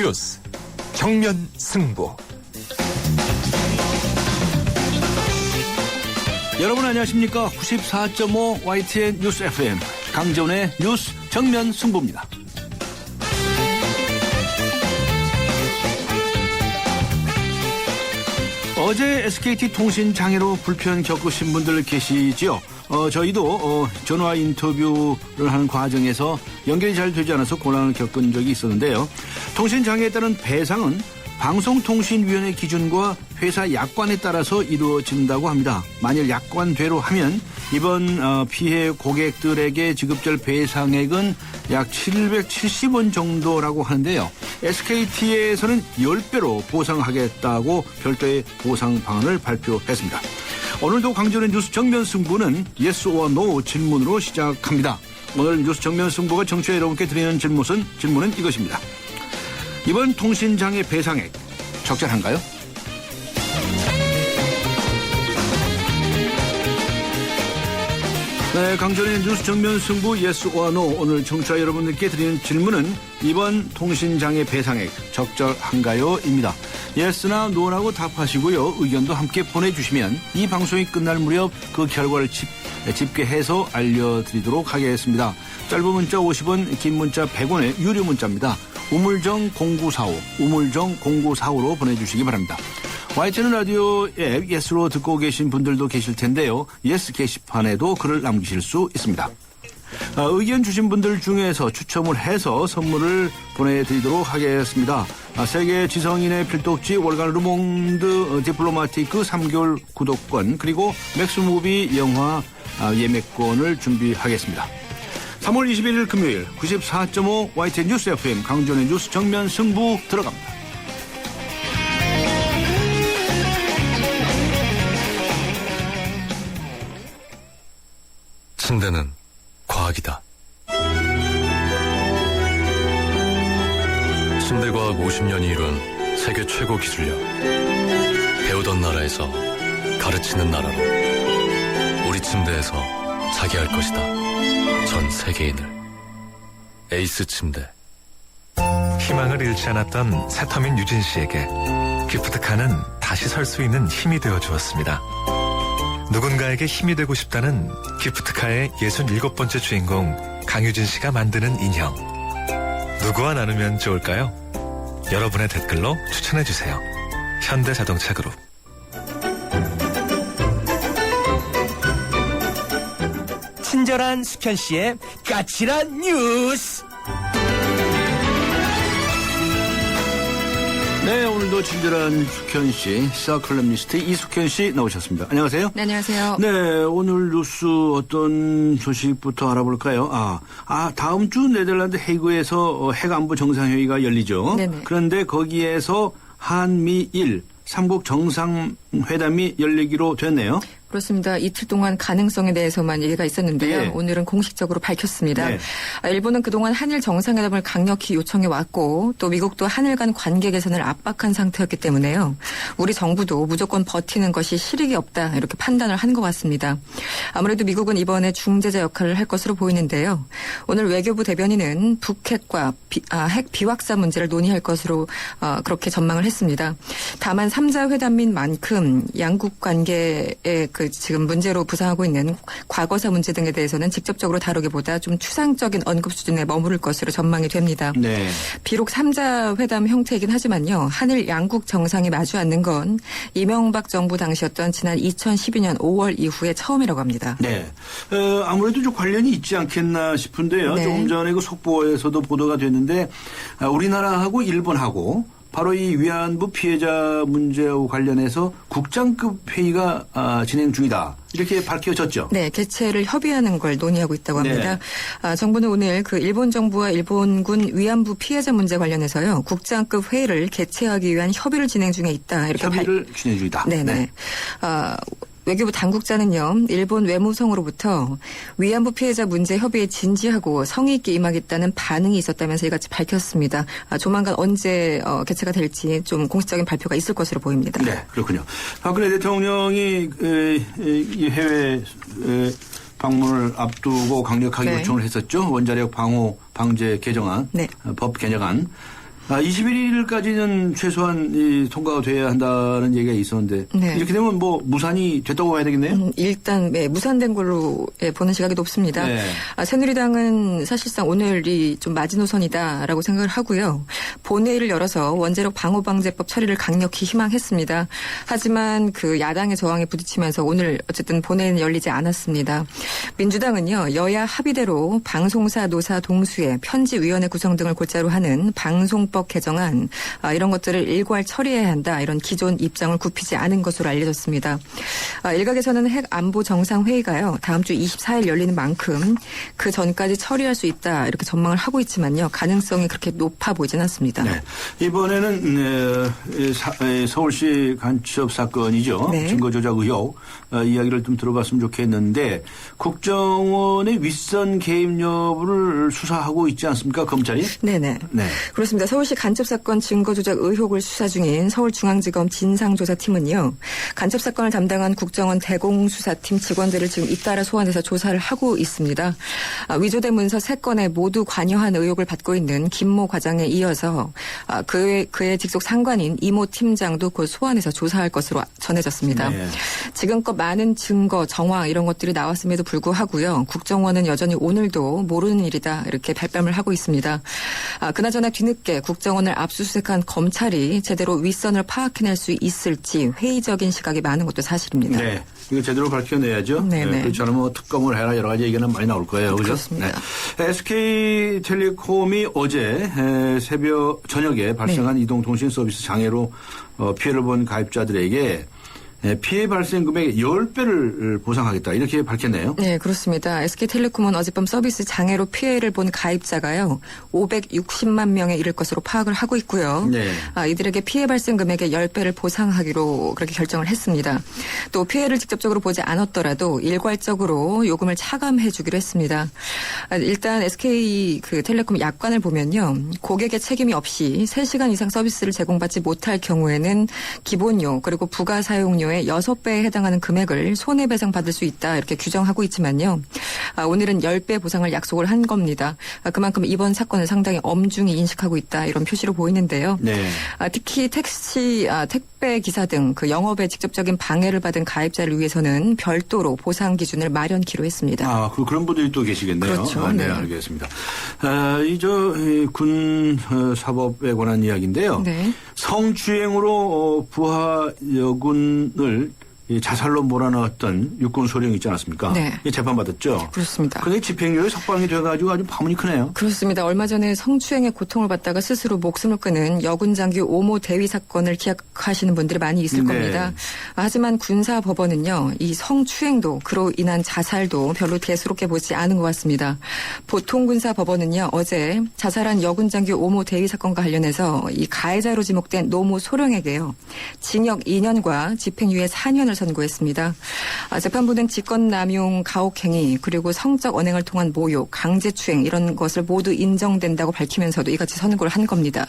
뉴스 정면 승부. 여러분 안녕하십니까? 94.5 YTN 뉴스 FM 강정훈의 뉴스 정면 승부입니다. 어제 SKT 통신 장애로 불편 겪으신 분들 계시지요? 저희도 전화 인터뷰를 하는 과정에서 연결이 잘 되지 않아서 곤란을 겪은 적이 있었는데요. 통신 장애에 따른 배상은 방송통신위원회 기준과 회사 약관에 따라서 이루어진다고 합니다. 만일 약관대로 하면 이번 피해 고객들에게 지급될 배상액은 약 770원 정도라고 하는데요. SKT에서는 10배로 보상하겠다고 별도의 보상 방안을 발표했습니다. 오늘도 강전의 뉴스 정면 승부는 yes or no 질문으로 시작합니다. 오늘 뉴스 정면 승부가 청취자 여러분께 드리는 질문은 이것입니다. 이번 통신장애 배상액 적절한가요? 네, 강전의 뉴스 정면 승부 yes or no. 오늘 청취자 여러분들께 드리는 질문은 이번 통신장애 배상액 적절한가요? 입니다. yes나 no라고 답하시고요. 의견도 함께 보내주시면 이 방송이 끝날 무렵 그 결과를 집계해서 알려드리도록 하겠습니다. 짧은 문자 50원, 긴 문자 100원의 유료 문자입니다. 우물정 0945로 보내주시기 바랍니다. YTN 라디오 앱 예스로 듣고 계신 분들도 계실 텐데요. 예스 게시판에도 글을 남기실 수 있습니다. 의견 주신 분들 중에서 추첨을 해서 선물을 보내드리도록 하겠습니다. 세계 지성인의 필독지 월간 르몽드 디플로마티크 3개월 구독권 그리고 맥스무비 영화 예매권을 준비하겠습니다. 3월 21일 금요일 94.5 YTN 뉴스 FM 강전의 뉴스 정면 승부 들어갑니다. 침대는 과학이다. 침대과학 50년이 이룬 세계 최고 기술력. 배우던 나라에서 가르치는 나라로 우리 침대에서 자기 할 것이다. 전 세계인을. 에이스 침대. 희망을 잃지 않았던 새터민 유진 씨에게 기프트카는 다시 설 수 있는 힘이 되어 주었습니다. 누군가에게 힘이 되고 싶다는 기프트카의 67번째 주인공 강유진 씨가 만드는 인형. 누구와 나누면 좋을까요? 여러분의 댓글로 추천해주세요. 현대자동차그룹. 친절한 숙현 씨의 까칠한 뉴스. 네, 오늘도 친절한 숙현 씨, 시사컬럼니스트 이숙현 씨 나오셨습니다. 안녕하세요. 네, 안녕하세요. 네, 오늘 뉴스 어떤 소식부터 알아볼까요? 다음 주 네덜란드 헤이그에서 핵안보 정상회의가 열리죠. 네네. 그런데 거기에서 한미일 삼국 정상회담이 열리기로 됐네요. 그렇습니다. 이틀 동안 가능성에 대해서만 얘기가 있었는데요. 네. 오늘은 공식적으로 밝혔습니다. 네. 일본은 그동안 한일 정상회담을 강력히 요청해 왔고 또 미국도 한일 간 관계 개선을 압박한 상태였기 때문에요. 우리 정부도 무조건 버티는 것이 실익이 없다 이렇게 판단을 한 것 같습니다. 아무래도 미국은 이번에 중재자 역할을 할 것으로 보이는데요. 오늘 외교부 대변인은 북핵과 핵 비확산 문제를 논의할 것으로 그렇게 전망을 했습니다. 다만 3자 회담인 만큼 양국 관계의 지금 문제로 부상하고 있는 과거사 문제 등에 대해서는 직접적으로 다루기보다 좀 추상적인 언급 수준에 머무를 것으로 전망이 됩니다. 네. 비록 3자 회담 형태이긴 하지만요. 한일 양국 정상이 마주 앉는 건 이명박 정부 당시였던 지난 2012년 5월 이후에 처음이라고 합니다. 네. 아무래도 좀 관련이 있지 않겠나 싶은데요. 네. 조금 전에 그 속보에서도 보도가 됐는데 우리나라하고 일본하고 바로 이 위안부 피해자 문제와 관련해서 국장급 회의가 진행 중이다. 이렇게 밝혀졌죠. 네, 개최를 협의하는 걸 논의하고 있다고 합니다. 네. 정부는 오늘 그 일본 정부와 일본군 위안부 피해자 문제 관련해서요. 국장급 회의를 개최하기 위한 협의를 진행 중에 있다. 이렇게 협의를 진행 중이다. 네네. 네. 외교부 당국자는요. 일본 외무성으로부터 위안부 피해자 문제 협의에 진지하고 성의 있게 임하겠다는 반응이 있었다면서 이같이 밝혔습니다. 조만간 언제 개최가 될지 좀 공식적인 발표가 있을 것으로 보입니다. 네, 그렇군요. 박근혜 대통령이 이 해외 방문을 앞두고 강력하게 네. 요청을 했었죠. 원자력 방호 방제 개정안, 네. 법 개정안. 21일까지는 최소한 통과가 돼야 한다는 얘기가 있었는데 네. 이렇게 되면 뭐 무산이 됐다고 봐야 되겠네요. 일단 무산된 걸로 보는 시각이 높습니다. 네. 새누리당은 사실상 오늘이 좀 마지노선이다라고 생각을 하고요. 본회의를 열어서 원자력 방호방재법 처리를 강력히 희망했습니다. 하지만 그 야당의 저항에 부딪히면서 오늘 어쨌든 본회의는 열리지 않았습니다. 민주당은요. 여야 합의대로 방송사 노사 동수의 편집위원회 구성 등을 골자로 하는 방송법 개정안 이런 것들을 일괄 처리해야 한다. 이런 기존 입장을 굽히지 않은 것으로 알려졌습니다. 일각에서는 핵 안보 정상회의가요. 다음 주 24일 열리는 만큼 그 전까지 처리할 수 있다. 이렇게 전망을 하고 있지만요. 가능성이 그렇게 높아 보이진 않습니다. 네. 이번에는 서울시 간첩 사건이죠. 네. 증거조작 의혹 이야기를 좀 들어봤으면 좋겠는데 국정원의 윗선 개입 여부를 수사하고 있지 않습니까? 검찰이? 네네. 네. 그렇습니다. 서울시 간첩 사건 증거 조작 의혹을 수사 중인 서울중앙지검 진상조사팀은요. 간첩 사건을 담당한 국정원 대공수사팀 직원들을 지금 잇따라 소환해서 조사를 하고 있습니다. 위조된 문서 3건에 모두 관여한 의혹을 받고 있는 김모 과장에 이어서 그의 직속 상관인 이모 팀장도 곧 소환해서 조사할 것으로 전해졌습니다. 네. 지금껏 많은 증거, 정황 이런 것들이 나왔음에도 불구하고요. 국정원은 여전히 오늘도 모르는 일이다 이렇게 발뺌을 하고 있습니다. 그나저나 뒤늦게 국정원을 압수수색한 검찰이 제대로 윗선을 파악해낼 수 있을지 회의적인 시각이 많은 것도 사실입니다. 네. 이거 제대로 밝혀내야죠. 네네. 그렇지 않으면 뭐 특검을 해라 여러 가지 얘기는 많이 나올 거예요. 그죠? 그렇습니다. 네. SK텔레콤이 어제 저녁에 발생한 이동통신 서비스 장애로 피해를 본 가입자들에게 피해 발생 금액의 10배를 보상하겠다 이렇게 밝혔네요. 네, 그렇습니다. SK텔레콤은 어젯밤 서비스 장애로 피해를 본 가입자가요. 560만 명에 이를 것으로 파악을 하고 있고요. 네. 이들에게 피해 발생 금액의 10배를 보상하기로 그렇게 결정을 했습니다. 또 피해를 직접적으로 보지 않았더라도 일괄적으로 요금을 차감해 주기로 했습니다. 일단 SK텔레콤 약관을 보면요. 고객의 책임이 없이 3시간 이상 서비스를 제공받지 못할 경우에는 기본료 그리고 부가 사용료 6배에 해당하는 금액을 손해배상 받을 수 있다 이렇게 규정하고 있지만요. 오늘은 10배 보상을 약속을 한 겁니다. 그만큼 이번 사건을 상당히 엄중히 인식하고 있다 이런 표시로 보이는데요. 네. 특히 택배 기사 등 그 영업에 직접적인 방해를 받은 가입자를 위해서는 별도로 보상 기준을 마련키로 했습니다. 그런 분들이 또 계시겠네요. 그렇죠. 네, 네. 알겠습니다. 군 사법에 관한 이야기인데요. 네. 성추행으로 부하 여군을 자살로 몰아넣었던 육군 소령 있지 않았습니까? 네. 재판받았죠. 그렇습니다. 그런데 집행유예 석방이 돼가지고 아주 파문이 크네요. 그렇습니다. 얼마 전에 성추행의 고통을 받다가 스스로 목숨을 끊은 여군 장교 오모 대위 사건을 기억하시는 분들이 많이 있을 네. 겁니다. 하지만 군사법원은요. 이 성추행도 그로 인한 자살도 별로 대수롭게 보지 않은 것 같습니다. 보통 군사법원은요. 어제 자살한 여군 장교 오모 대위 사건과 관련해서 이 가해자로 지목된 노모 소령에게요. 징역 2년과 집행유예 4년을 선고했습니다. 재판부는 직권남용 가혹행위 그리고 성적 언행을 통한 모욕, 강제추행 이런 것을 모두 인정된다고 밝히면서도 이같이 선고를 한 겁니다.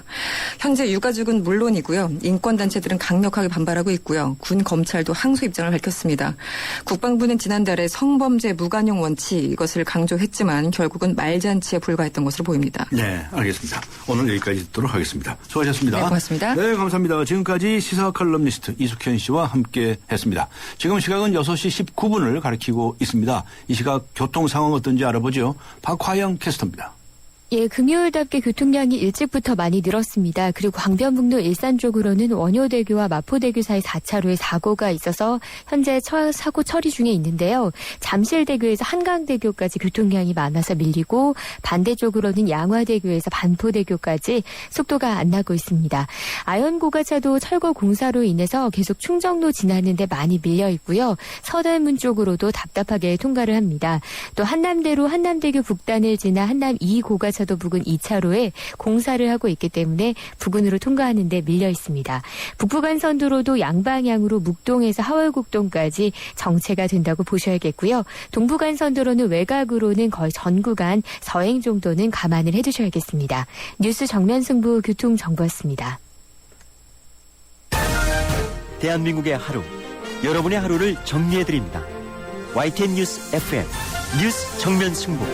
현재 유가족은 물론이고요. 인권단체들은 강력하게 반발하고 있고요. 군 검찰도 항소 입장을 밝혔습니다. 국방부는 지난달에 성범죄 무관용 원칙 이것을 강조했지만 결국은 말잔치에 불과했던 것으로 보입니다. 네, 알겠습니다. 오늘 여기까지 듣도록 하겠습니다. 수고하셨습니다. 네, 고맙습니다. 네, 감사합니다. 지금까지 시사 칼럼니스트 이숙현 씨와 함께 했습니다. 지금 시각은 6시 19분을 가리키고 있습니다. 이 시각 교통 상황 어떤지 알아보죠. 박화영 캐스터입니다. 예, 금요일답게 교통량이 일찍부터 많이 늘었습니다. 그리고 광변북로 일산 쪽으로는 원효대교와 마포대교 사이 4차로에 사고가 있어서 현재 사고 처리 중에 있는데요. 잠실대교에서 한강대교까지 교통량이 많아서 밀리고 반대쪽으로는 양화대교에서 반포대교까지 속도가 안 나고 있습니다. 아현고가차도 철거 공사로 인해서 계속 충정로 지나는데 많이 밀려 있고요. 서대문 쪽으로도 답답하게 통과를 합니다. 또 한남대로 한남대교 북단을 지나 한남 2고가차 도 부근 2차로에 공사를 하고 있기 때문에 부근으로 통과하는 데 밀려 있습니다. 북부간선도로도 양방향으로 묵동에서 하월곡동까지 정체가 된다고 보셔야겠고요. 동부간선도로는 외곽으로는 거의 전 구간 서행 정도는 감안을 해두셔야겠습니다. 뉴스 정면승부 교통정보였습니다. 대한민국의 하루, 여러분의 하루를 정리해드립니다. YTN 뉴스 FM, 뉴스 정면승부.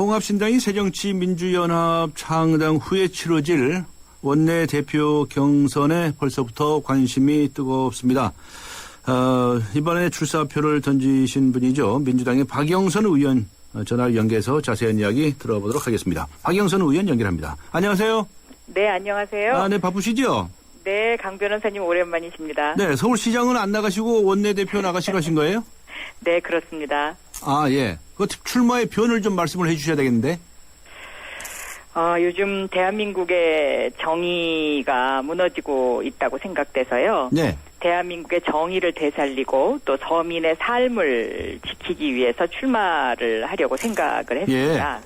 통합신당이 새정치민주연합 창당 후에 치러질 원내대표 경선에 벌써부터 관심이 뜨겁습니다. 이번에 출사표를 던지신 분이죠. 민주당의 박영선 의원 전화를 연결해서 자세한 이야기 들어보도록 하겠습니다. 박영선 의원 연결합니다. 안녕하세요. 네, 안녕하세요. 네, 바쁘시죠? 네, 강 변호사님 오랜만이십니다. 네, 서울시장은 안 나가시고 원내대표 나가시러 하신 거예요? 네, 그렇습니다. 아, 예. 그 출마의 변을 좀 말씀을 해 주셔야 되겠는데. 요즘 대한민국의 정의가 무너지고 있다고 생각돼서요. 네. 대한민국의 정의를 되살리고 또 서민의 삶을 지키기 위해서 출마를 하려고 생각을 했습니다.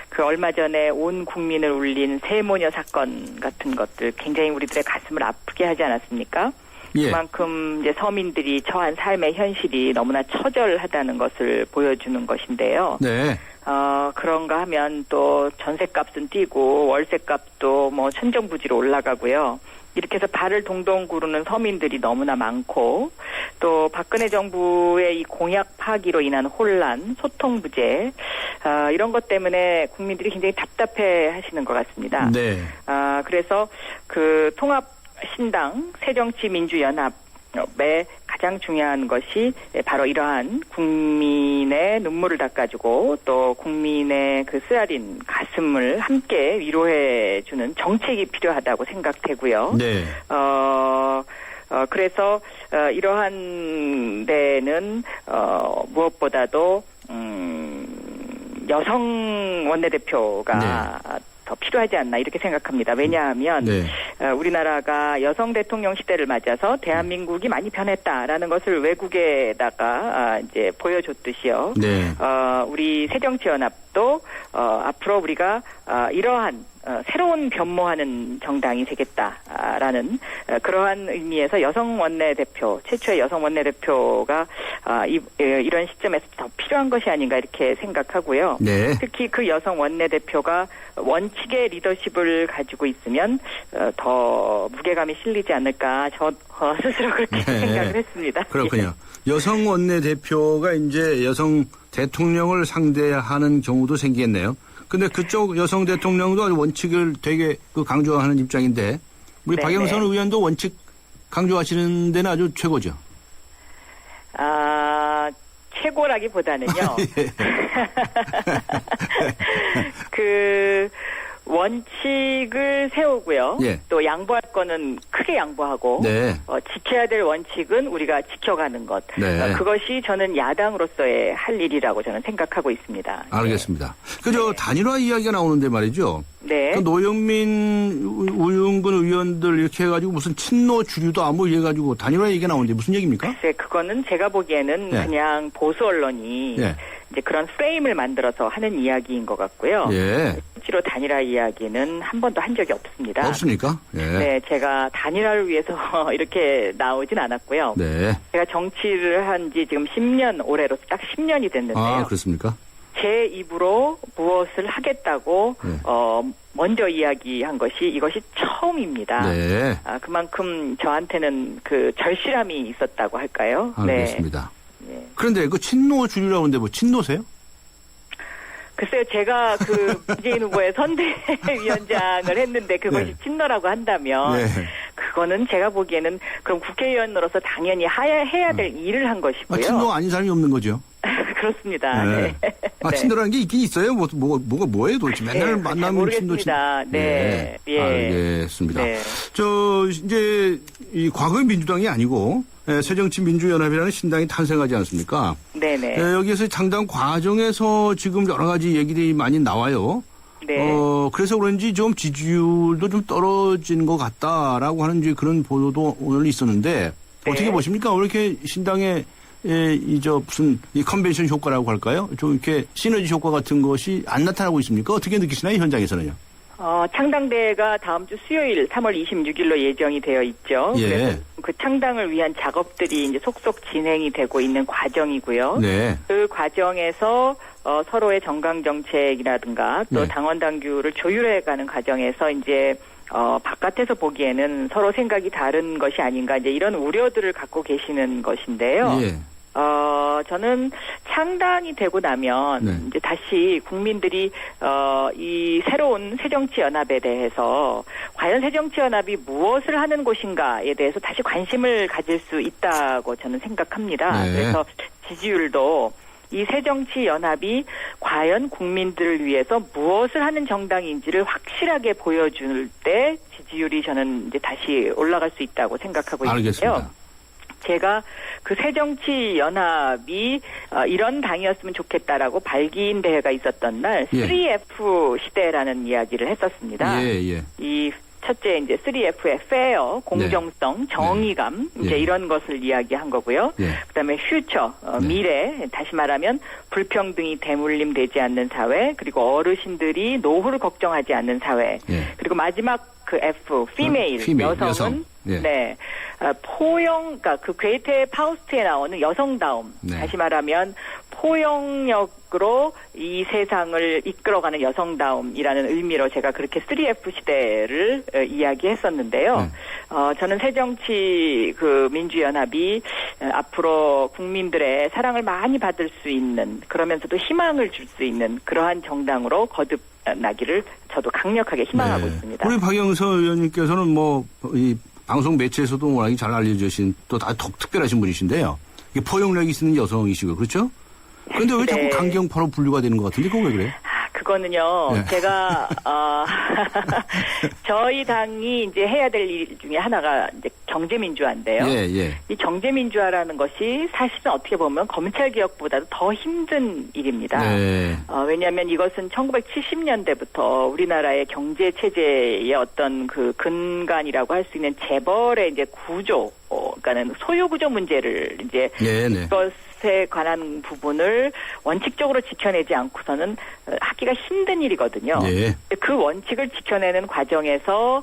그 얼마 전에 온 국민을 울린 세모녀 사건 같은 것들 굉장히 우리들의 가슴을 아프게 하지 않았습니까? 예. 그만큼 이제 서민들이 처한 삶의 현실이 너무나 처절하다는 것을 보여주는 것인데요. 네. 그런가 하면 또 전셋값은 뛰고 월세값도 뭐 천정부지로 올라가고요. 이렇게 해서 발을 동동 구르는 서민들이 너무나 많고 또 박근혜 정부의 이 공약 파기로 인한 혼란, 소통 부재 이런 것 때문에 국민들이 굉장히 답답해 하시는 것 같습니다. 네. 그래서 그 통합신당 새정치민주연합의 가장 중요한 것이 바로 이러한 국민의 눈물을 닦아주고 또 국민의 그 쓰라린 가슴을 함께 위로해주는 정책이 필요하다고 생각되고요. 네. 그래서 이러한 데는 무엇보다도 여성 원내대표가 더 필요하지 않나 이렇게 생각합니다. 왜냐하면 네. 우리나라가 여성 대통령 시대를 맞아서 대한민국이 많이 변했다라는 것을 외국에다가 이제 보여줬듯이요. 네. 우리 새정치연합도 앞으로 우리가 이러한 새로운 변모하는 정당이 되겠다라는 그러한 의미에서 여성 원내대표, 최초의 여성 원내대표가 이런 시점에서 더 필요한 것이 아닌가 이렇게 생각하고요. 네. 특히 그 여성 원내대표가 원칙의 리더십을 가지고 있으면 더 무게감이 실리지 않을까 저 스스로 그렇게 네. 생각을 했습니다. 그렇군요. 여성 원내대표가 이제 여성 대통령을 상대하는 경우도 생기겠네요. 근데 그쪽 여성 대통령도 아주 원칙을 되게 강조하는 입장인데 우리 네네. 박영선 의원도 원칙 강조하시는 데는 아주 최고죠. 최고라기보다는요. 예. 그 원칙을 세우고요. 예. 또 양보할 거는 크게 양보하고 네. 지켜야 될 원칙은 우리가 지켜가는 것. 네. 그것이 저는 야당으로서의 할 일이라고 저는 생각하고 있습니다. 알겠습니다. 그저 단일화 이야기가 나오는데 말이죠. 네. 그 노영민, 우윤근 의원들 이렇게 해가지고 무슨 친노 주류도 안 뭐 이래가지고 단일화 얘기가 나오는데 무슨 얘기입니까? 글쎄, 그거는 제가 보기에는 네. 그냥 보수 언론이 네. 이제 그런 프레임을 만들어서 하는 이야기인 것 같고요. 예. 실제로 단일화 이야기는 한 번도 한 적이 없습니다. 없습니까? 예. 네, 제가 단일화를 위해서 이렇게 나오진 않았고요. 네. 제가 정치를 한 지 지금 10년, 올해로서 딱 10년이 됐는데요. 아, 그렇습니까? 제 입으로 무엇을 하겠다고 네. 먼저 이야기한 것이 이것이 처음입니다. 네. 그만큼 저한테는 그 절실함이 있었다고 할까요? 알겠습니다. 네. 그런데 그 친노 주류라고 하는데 뭐 친노세요? 글쎄요, 제가 그 문재인 후보의 선대위원장을 했는데 그것이 네. 친노라고 한다면 네. 그거는 제가 보기에는 그럼 국회의원으로서 당연히 해야 될 일을 한 것이고요. 친노 아닌 사람이 없는 거죠. 그렇습니다. 네. 네. 아, 네. 친노라는 게 있긴 있어요. 뭐예요 도대체. 맨날 네, 만나면 친노 모르겠습니다. 네. 예. 알겠습니다. 네. 이제 이 과거의 민주당이 아니고 새정치민주연합이라는 신당이 탄생하지 않습니까? 네네. 여기에서 창당 과정에서 지금 여러 가지 얘기들이 많이 나와요. 네. 그래서 그런지 좀 지지율도 좀 떨어진 것 같다라고 하는 이제 그런 보도도 오늘 있었는데 네. 어떻게 보십니까? 왜 이렇게 신당의 무슨 이 컨벤션 효과라고 할까요? 좀 이렇게 시너지 효과 같은 것이 안 나타나고 있습니까? 어떻게 느끼시나요? 현장에서는요? 창당대회가 다음 주 수요일 3월 26일로 예정이 되어 있죠. 예. 그래서 그 창당을 위한 작업들이 이제 속속 진행이 되고 있는 과정이고요. 네. 그 과정에서 서로의 정강 정책이라든가 또 네. 당원 당규를 조율해가는 과정에서 이제 바깥에서 보기에는 서로 생각이 다른 것이 아닌가 이제 이런 우려들을 갖고 계시는 것인데요. 예. 저는 창당이 되고 나면 네. 이제 다시 국민들이 이 새로운 새정치연합에 대해서 과연 새정치연합이 무엇을 하는 곳인가에 대해서 다시 관심을 가질 수 있다고 저는 생각합니다. 네. 그래서 지지율도 이 새정치연합이 과연 국민들을 위해서 무엇을 하는 정당인지를 확실하게 보여줄 때 지지율이 저는 이제 다시 올라갈 수 있다고 생각하고 있는데요. 알겠습니다. 제가 그 새정치연합이 이런 당이었으면 좋겠다라고 발기인 대회가 있었던 날 예. 3F 시대라는 이야기를 했었습니다. 예. 이 첫째 이제 3F의 페어, 공정성, 정의감 이제 예. 이런 것을 이야기한 거고요. 예. 그다음에 퓨처, 네. 미래, 다시 말하면 불평등이 대물림되지 않는 사회, 그리고 어르신들이 노후를 걱정하지 않는 사회, 예. 그리고 마지막 그 F, 피메일, 피메일, 여성은 여성. 예. 네. 포용, 그러니까 그 괴테 파우스트에 나오는 여성다움. 네. 다시 말하면 포용력으로 이 세상을 이끌어가는 여성다움이라는 의미로 제가 그렇게 3F 시대를 이야기했었는데요. 네. 저는 새정치 그 민주연합이 앞으로 국민들의 사랑을 많이 받을 수 있는, 그러면서도 희망을 줄 수 있는 그러한 정당으로 거듭나기를 저도 강력하게 희망하고 네. 있습니다. 우리 박영선 의원님께서는 뭐 이 방송 매체에서도 워낙에 잘 알려주신 또 다 특별하신 분이신데요. 이게 포용력이 있는 여성이시고 그렇죠? 그런데 왜 자꾸 네. 강경파로 분류가 되는 것 같은데 그거 왜 그래요? 그거는요, 네. 제가, 저희 당이 이제 해야 될 일 중에 하나가 이제 경제민주화인데요. 예. 이 경제민주화라는 것이 사실은 어떻게 보면 검찰개혁보다도 더 힘든 일입니다. 네. 왜냐하면 이것은 1970년대부터 우리나라의 경제체제의 어떤 그 근간이라고 할 수 있는 재벌의 이제 구조, 그러니까는 소유구조 문제를 이제 네. 이것에 관한 부분을 원칙적으로 지켜내지 않고서는 하기가 힘든 일이거든요. 예. 그 원칙을 지켜내는 과정에서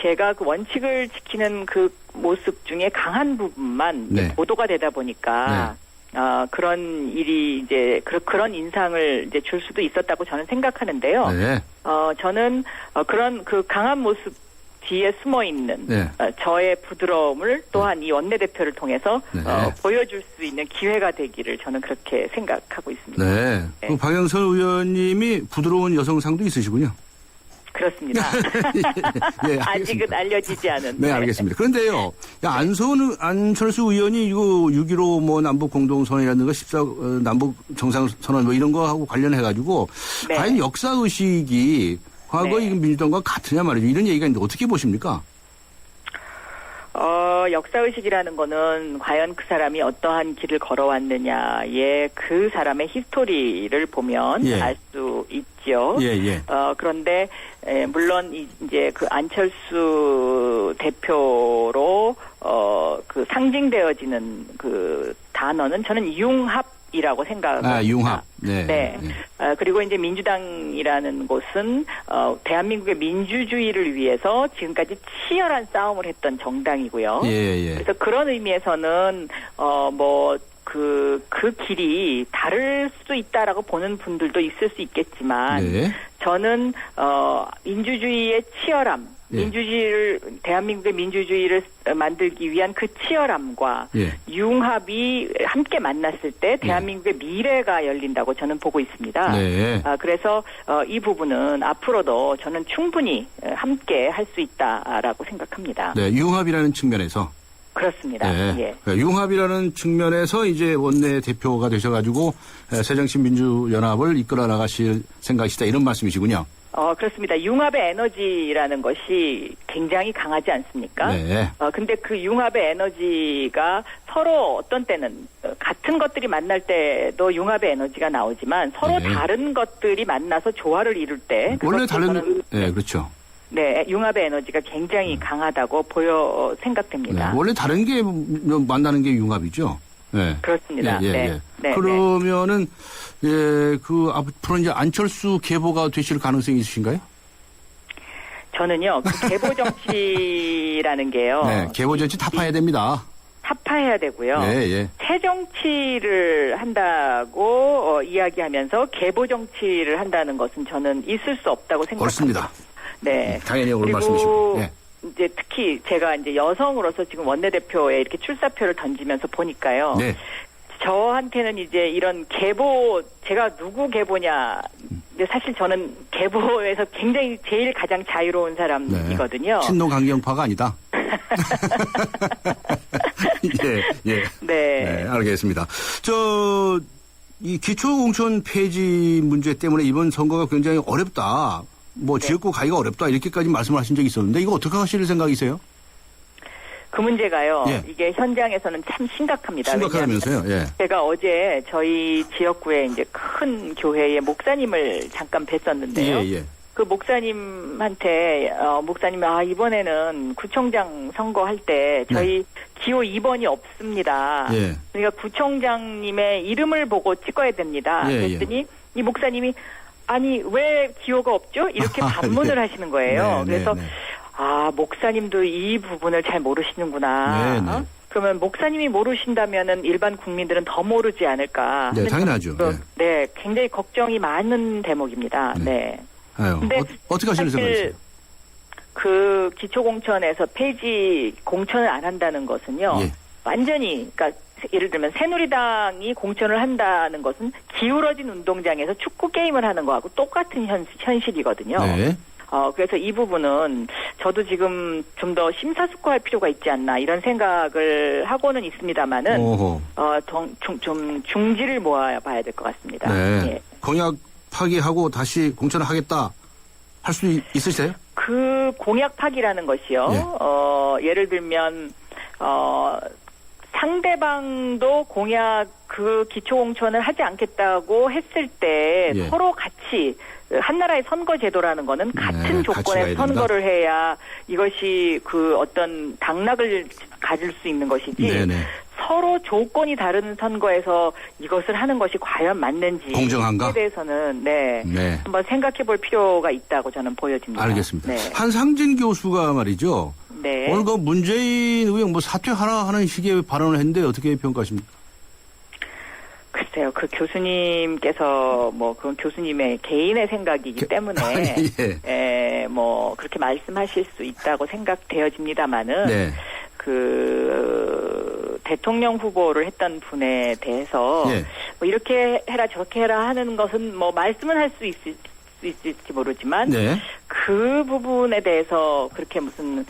제가 그 원칙을 지키는 그 모습 중에 강한 부분만 네. 보도가 되다 보니까 그런 일이 이제 그런 인상을 이제 줄 수도 있었다고 저는 생각하는데요. 네. 저는 그런 그 강한 모습 뒤에 숨어 있는 네. 저의 부드러움을 또한 이 원내대표를 통해서 네. 보여줄 수 있는 기회가 되기를 저는 그렇게 생각하고 있습니다. 네. 네. 그 박영선 의원님이 부드러운 여성상도 있으시군요. 그렇습니다. 예, 알겠습니다. 아직은 알려지지 않은. 네, 알겠습니다. 그런데요, 안철수 의원이 이거 6.15 뭐 남북 공동선언이라든가 14 남북 정상선언 뭐 이런 거하고 관련해가지고 네. 과연 역사의식이 과거 네. 이 민주당과 같으냐 말이죠. 이런 얘기가 있는데 어떻게 보십니까? 역사의식이라는 거는 과연 그 사람이 어떠한 길을 걸어왔느냐의 그 사람의 히스토리를 보면 예. 알 수 있죠. 예. 그런데 물론 이제 그 안철수 대표로 그 상징되어지는 그 단어는 저는 융합이라고 생각합니다. 융합. 네. 그리고 이제 민주당이라는 곳은 대한민국의 민주주의를 위해서 지금까지 치열한 싸움을 했던 정당이고요. 예. 그래서 그런 의미에서는 그 길이 다를 수도 있다라고 보는 분들도 있을 수 있겠지만 네. 저는 민주주의의 치열함, 예. 대한민국의 민주주의를 만들기 위한 그 치열함과 예. 융합이 함께 만났을 때 대한민국의 미래가 열린다고 저는 보고 있습니다. 네. 그래서 이 부분은 앞으로도 저는 충분히 함께 할 수 있다라고 생각합니다. 네, 융합이라는 측면에서. 그렇습니다. 네. 예. 융합이라는 측면에서 이제 원내 대표가 되셔가지고 새정치민주연합을 이끌어 나가실 생각이시다 이런 말씀이시군요. 그렇습니다. 융합의 에너지라는 것이 굉장히 강하지 않습니까? 네. 근데 그 융합의 에너지가 서로 어떤 때는 같은 것들이 만날 때도 융합의 에너지가 나오지만 서로 네. 다른 것들이 만나서 조화를 이룰 때 원래 그것도 저는 네, 그렇죠. 네, 융합의 에너지가 굉장히 강하다고 생각됩니다. 네, 원래 다른 게 만나는 게 융합이죠. 네. 그렇습니다. 네. 그러면은 그 앞으로 이제 안철수 계보가 되실 가능성이 있으신가요? 저는요, 그 계보 정치라는 게요. 네, 계보 정치 타파해야 됩니다. 타파해야 되고요. 예. 새 정치를 한다고 이야기하면서 계보 정치를 한다는 것은 저는 있을 수 없다고 생각합니다. 옳습니다. 네. 당연히 옳은 말씀이시고. 네. 이제 특히 제가 이제 여성으로서 지금 원내대표에 이렇게 출사표를 던지면서 보니까요. 네. 저한테는 이제 이런 계보, 제가 누구 계보냐. 근데 사실 저는 계보에서 굉장히 제일 가장 자유로운 사람이거든요. 친노 강경파가 아니다. 예. 네. 알겠습니다. 이 기초공천 폐지 문제 때문에 이번 선거가 굉장히 어렵다. 지역구 가기가 어렵다. 이렇게까지 말씀을 하신 적이 있었는데 이거 어떻게 하실 생각이세요? 그 문제가요. 예. 이게 현장에서는 참 심각합니다. 심각하다면서요? 예. 제가 어제 저희 지역구에 이제 큰 교회의 목사님을 잠깐 뵀었는데요. 예. 그 목사님한테 목사님이 이번에는 구청장 선거할 때 저희 기호 2번이 없습니다. 예. 그러니까 구청장님의 이름을 보고 찍어야 됩니다. 그랬더니 이 목사님이 아니 왜 기호가 없죠? 이렇게 반문을 하시는 거예요. 그래서 목사님도 이 부분을 잘 모르시는구나. 그러면 목사님이 모르신다면은 일반 국민들은 더 모르지 않을까. 네, 당연하죠. 네, 굉장히 걱정이 많은 대목입니다. 네. 근데 어떻게 하시는 생각이세요? 그 기초공천에서 폐지 공천을 안 한다는 것은요. 완전히 그러니까 예를 들면 새누리당이 공천을 한다는 것은 기울어진 운동장에서 축구 게임을 하는 거하고 똑같은 현실이거든요. 네. 그래서 이 부분은 저도 지금 좀 더 심사숙고할 필요가 있지 않나 이런 생각을 하고는 있습니다만은 좀 중지를 모아봐야 될 것 같습니다. 네. 예. 공약 파기하고 다시 공천을 하겠다 할 수 있으세요? 그 공약 파기라는 것이요. 예를 들면 상대방도 공약 그 기초공천을 하지 않겠다고 했을 때 서로 같이 한나라의 선거 제도라는 거는 같은 조건의 선거를 해야 이것이 그 어떤 당락을 가질 수 있는 것이지 서로 조건이 다른 선거에서 이것을 하는 것이 과연 맞는지 공정한가? 에 대해서는 한번 생각해 볼 필요가 있다고 저는 보여집니다. 알겠습니다. 한상진 교수가 말이죠. 오늘 그 문재인 의원 사퇴하라 하는 식의 발언을 했는데 어떻게 평가하십니까? 글쎄요, 그 교수님께서 그건 교수님의 개인의 생각이기 때문에 그렇게 말씀하실 수 있다고 생각되어집니다만은 그 대통령 후보를 했던 분에 대해서 이렇게 해라 저렇게 해라 하는 것은 말씀은 할 수 있을지 모르지만 그 부분에 대해서 그렇게 무슨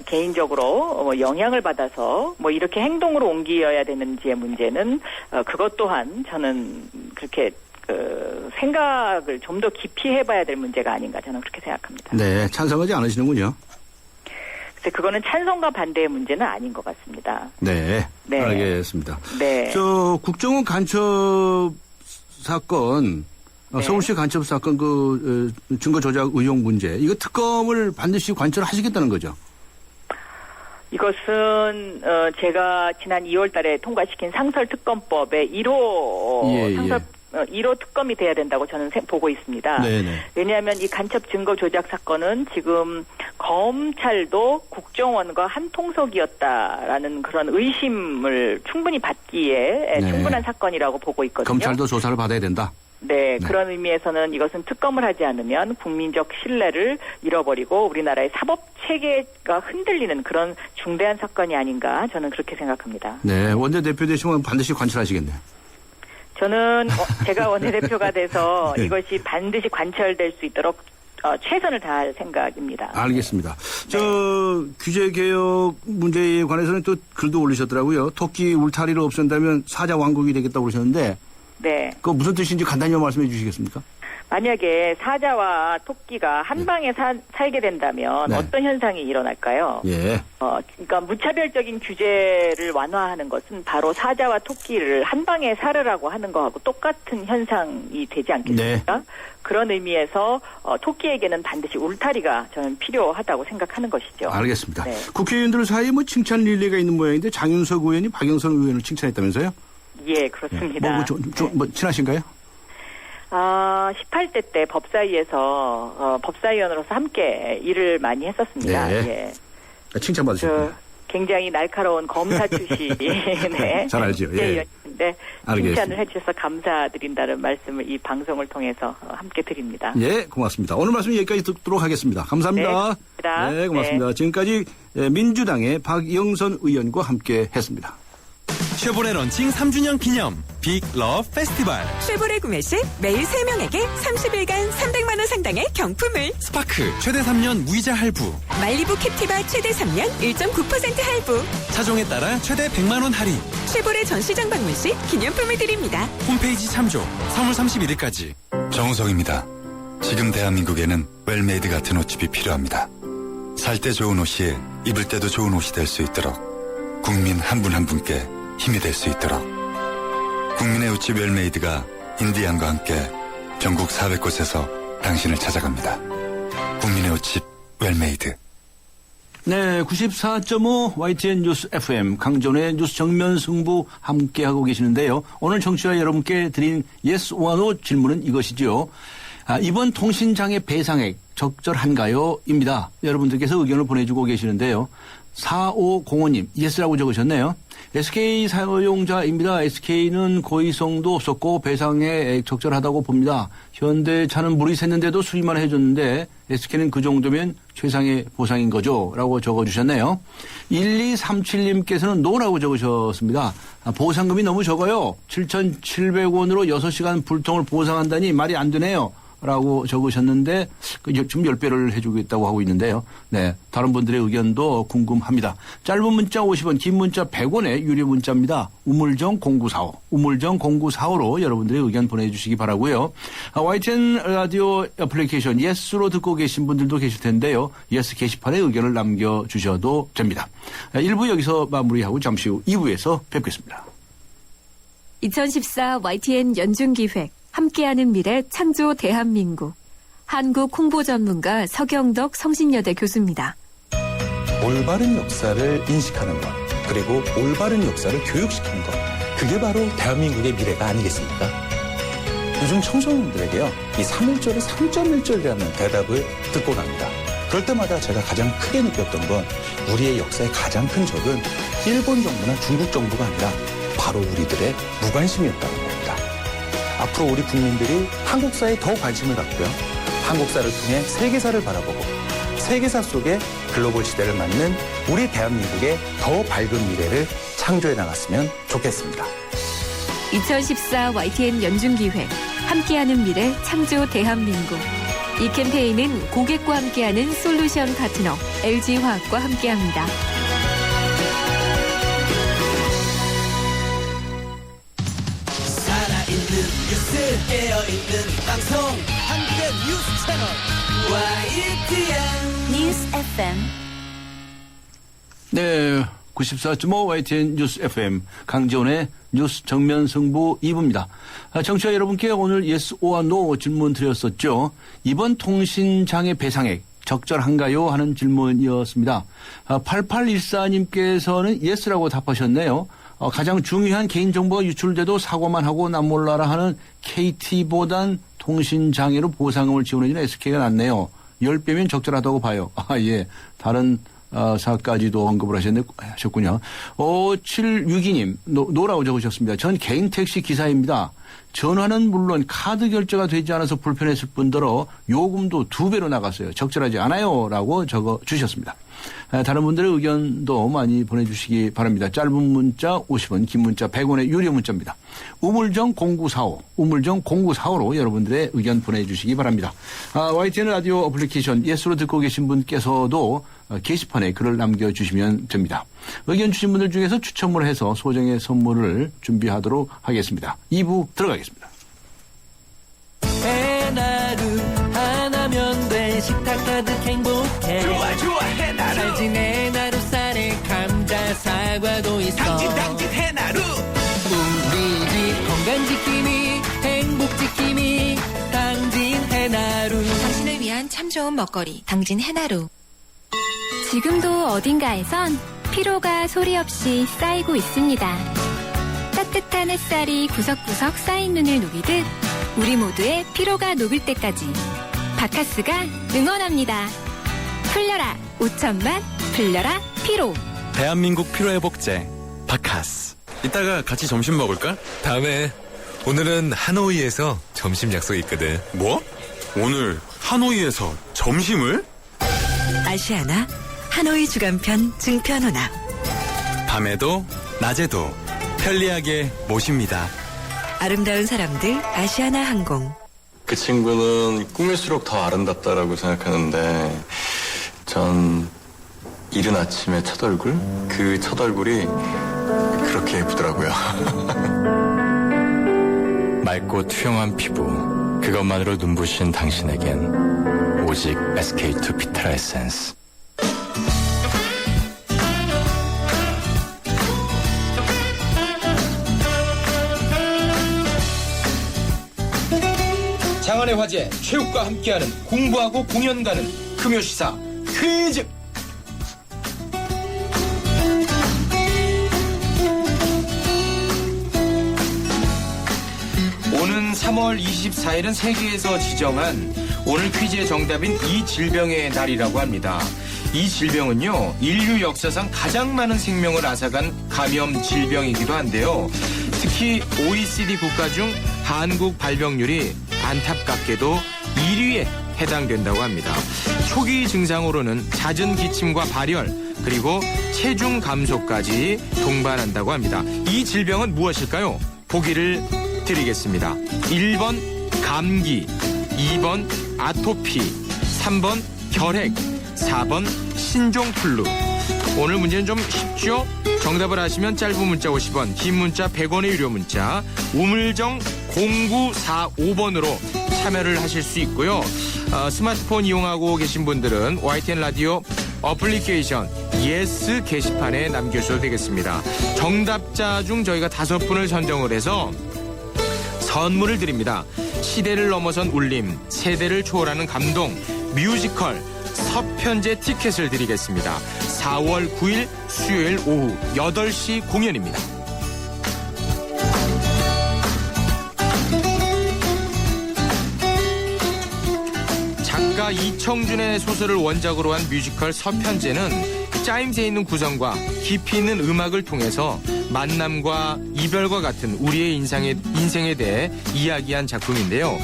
개인적으로 영향을 받아서 이렇게 행동으로 옮겨야 되는지의 문제는 그것 또한 저는 그렇게 생각을 좀 더 깊이 해봐야 될 문제가 아닌가 저는 그렇게 생각합니다. 네, 찬성하지 않으시는군요. 그래서 그거는 찬성과 반대의 문제는 아닌 것 같습니다. 네. 알겠습니다. 네. 국정원 간첩 사건, 서울시 간첩 사건 증거 조작 의혹 문제, 이거 특검을 반드시 관철하시겠다는 거죠? 이것은 제가 지난 2월 달에 통과시킨 상설특검법의 1호 1호 특검이 돼야 된다고 저는 보고 있습니다. 왜냐하면 이 간첩 증거 조작 사건은 지금 검찰도 국정원과 한 통속이었다라는 그런 의심을 충분히 받기에 충분한 사건이라고 보고 있거든요. 검찰도 조사를 받아야 된다? 그런 의미에서는 이것은 특검을 하지 않으면 국민적 신뢰를 잃어버리고 우리나라의 사법 체계가 흔들리는 그런 중대한 사건이 아닌가 저는 그렇게 생각합니다. 네, 원내대표 되시면 반드시 관철하시겠네요. 저는 제가 원내대표가 돼서 이것이 반드시 관철될 수 있도록 최선을 다할 생각입니다. 알겠습니다. 규제개혁 문제에 관해서는 또 글도 올리셨더라고요. 토끼 울타리를 없앤다면 사자 왕국이 되겠다고 그러셨는데 그거 무슨 뜻인지 간단히 말씀해 주시겠습니까? 만약에 사자와 토끼가 한 방에 살게 된다면 어떤 현상이 일어날까요? 그러니까 무차별적인 규제를 완화하는 것은 바로 사자와 토끼를 한 방에 살으라고 하는 거하고 똑같은 현상이 되지 않겠습니까? 그런 의미에서 토끼에게는 반드시 울타리가 저는 필요하다고 생각하는 것이죠. 알겠습니다. 국회의원들 사이에 칭찬 릴레이가 있는 모양인데 장윤석 의원이 박영선 의원을 칭찬했다면서요? 예, 그렇습니다. 친하신가요? 18대 때 법사위에서 법사위원으로서 함께 일을 많이 했었습니다. 칭찬받으셨군요. 굉장히 날카로운 검사 출신의 잘 알죠. 네, 칭찬을 해주셔서 감사드린다는 말씀을 이 방송을 통해서 함께 드립니다. 고맙습니다. 오늘 말씀 여기까지 듣도록 하겠습니다. 감사합니다. 네, 고맙습니다. 지금까지 민주당의 박영선 의원과 함께 했습니다. 쉐보레 런칭 3주년 기념 빅 러브 페스티벌. 쉐보레 구매 시 매일 3명에게 30일간 300만 원 상당의 경품을. 스파크 최대 3년 무이자 할부. 말리부 캡티바 최대 3년 1.9% 할부. 차종에 따라 최대 100만 원 할인. 쉐보레 전시장 방문 시 기념품을 드립니다. 홈페이지 참조. 3월 31일까지. 정우성입니다. 지금 대한민국에는 웰메이드 같은 옷집이 필요합니다. 살 때 좋은 옷이 입을 때도 좋은 옷이 될 수 있도록, 국민 한 분 한 분께 힘이 될 수 있도록, 국민의 옷집 웰메이드가 인디안과 함께 전국 400곳에서 당신을 찾아갑니다. 국민의 옷집 웰메이드. 네, 94.5 YTN 뉴스 FM 강전의 뉴스 정면 승부 함께하고 계시는데요. 오늘 청취자 여러분께 드린 yes or no 질문은 이것이지요. 이번 통신장애 배상액 적절한가요? 입니다. 여러분들께서 의견을 보내주고 계시는데요. 4505님, yes라고 적으셨네요. SK 사용자입니다. SK는 고의성도 없었고 배상액 적절하다고 봅니다. 현대차는 물이 샜는데도 수리만 해줬는데 SK는 그 정도면 최상의 보상인 거죠? 라고 적어주셨네요. 1237님께서는 no라고 적으셨습니다. 보상금이 너무 적어요. 7,700원으로 6시간 불통을 보상한다니 말이 안 되네요. 라고 적으셨는데 지금 10배를 해주겠다고 하고 있는데요. 네, 다른 분들의 의견도 궁금합니다. 짧은 문자 50원, 긴 문자 100원의 유료 문자입니다. 우물정 0945, 우물정 0945로 여러분들의 의견 보내주시기 바라고요. YTN 라디오 애플리케이션 예스로 듣고 계신 분들도 계실 텐데요. 예스 게시판에 의견을 남겨주셔도 됩니다. 1부 여기서 마무리하고 잠시 후 2부에서 뵙겠습니다. 2014 YTN 연중기획 함께하는 미래 창조 대한민국. 한국 홍보 전문가 서경덕 성신여대 교수입니다. 올바른 역사를 인식하는 것, 그리고 올바른 역사를 교육시키는 것, 그게 바로 대한민국의 미래가 아니겠습니까? 요즘 청소년들에게요, 이 3.1절을 3.1절이라는 대답을 듣고 납니다. 그럴 때마다 제가 가장 크게 느꼈던 건 우리의 역사의 가장 큰 적은 일본 정부나 중국 정부가 아니라 바로 우리들의 무관심이었다는 겁니다. 앞으로 우리 국민들이 한국사에 더 관심을 갖고요. 한국사를 통해 세계사를 바라보고 세계사 속에 글로벌 시대를 맞는 우리 대한민국의 더 밝은 미래를 창조해 나갔으면 좋겠습니다. 2014 YTN 연중기획 함께하는 미래 창조 대한민국. 이 캠페인은 고객과 함께하는 솔루션 파트너 LG화학과 함께합니다. 뉴스 깨어있는 방송 한국의 뉴스 채널 YTN 뉴스 FM. 네, 94.5 YTN 뉴스 FM 강지원의 뉴스 정면 승부 2부입니다. 청취자 여러분께 오늘 yes or no 질문 드렸었죠. 이번 통신장애 배상액 적절한가요? 하는 질문이었습니다. 8814님께서는 yes라고 답하셨네요. 가장 중요한 개인정보가 유출돼도 사고만 하고 남 몰라라 하는 KT보단 통신장애로 보상금을 지원해주는 SK가 낫네요. 10배면 적절하다고 봐요. 예. 다른 사까지도 언급을 하셨군요. 5762님, 노라고 적으셨습니다. 전 개인 택시 기사입니다. 전화는 물론 카드 결제가 되지 않아서 불편했을 뿐더러 요금도 2배로 나갔어요. 적절하지 않아요. 라고 적어 주셨습니다. 다른 분들의 의견도 많이 보내주시기 바랍니다. 짧은 문자 50원, 긴 문자 100원의 유료 문자입니다. 우물정 0945, 우물정 0945로 여러분들의 의견 보내주시기 바랍니다. YTN 라디오 어플리케이션 예스로 듣고 계신 분께서도 게시판에 글을 남겨주시면 됩니다. 의견 주신 분들 중에서 추첨을 해서 소정의 선물을 준비하도록 하겠습니다. 2부 들어가겠습니다. 해나루 하나면 돼. 식탁 가득 행복해. 좋아 좋아 해나루. 잘 지내 나루 쌀에 감자 사과도 있어. 당진 해나루. 우리 집 건강 지킴이 행복 지킴이 당진 해나루. 당신을 위한 참 좋은 먹거리 당진 해나루. 지금도 어딘가에선 피로가 소리 없이 쌓이고 있습니다. 따뜻한 햇살이 구석구석 쌓인 눈을 녹이듯 우리 모두의 피로가 녹을 때까지 바카스가 응원합니다. 풀려라 5천만 풀려라 피로. 대한민국 피로회복제 바카스. 이따가 같이 점심 먹을까? 다음에 오늘은 하노이에서 점심 약속이 있거든. 뭐? 오늘 하노이에서 점심을? 아시아나 하노이 주간편 증편원화. 밤에도 낮에도 편리하게 모십니다. 아름다운 사람들 아시아나 항공. 그 친구는 꿈일수록 더 아름답다라고 생각하는데 전 이른 아침의 첫 얼굴? 그 첫 얼굴이 그렇게 예쁘더라고요. 맑고 투영한 피부, 그것만으로 눈부신 당신에겐 오직 SK2 비트라 에센스. 장안의 화제, 체육과 함께하는 공부하고 공연 가는 금요시사 퀴즈. 오는 3월 24일은 세계에서 지정한 오늘 퀴즈의 정답인 이 질병의 날이라고 합니다. 이 질병은요, 인류 역사상 가장 많은 생명을 앗아간 감염 질병이기도 한데요. 특히 OECD 국가 중 한국 발병률이 안타깝게도 1위에 해당된다고 합니다. 초기 증상으로는 잦은 기침과 발열, 그리고 체중 감소까지 동반한다고 합니다. 이 질병은 무엇일까요? 보기를 드리겠습니다. 1번 감기, 2번 아토피, 3번 결핵, 4번 신종플루. 오늘 문제는 좀 쉽죠? 정답을 아시면 짧은 문자 50원, 긴 문자 100원의 유료 문자 우물정 0945번으로 참여를 하실 수 있고요. 스마트폰 이용하고 계신 분들은 YTN 라디오 어플리케이션 예스 게시판에 남겨주셔도 되겠습니다. 정답자 중 저희가 5분을 선정을 해서 선물을 드립니다. 시대를 넘어선 울림, 세대를 초월하는 감동, 뮤지컬 서편제 티켓을 드리겠습니다. 4월 9일 수요일 오후 8시 공연입니다. 작가 이청준의 소설을 원작으로 한 뮤지컬 서편제는 짜임새 있는 구성과 깊이 있는 음악을 통해서 만남과 이별과 같은 우리의 인생에 대해 이야기한 작품인데요.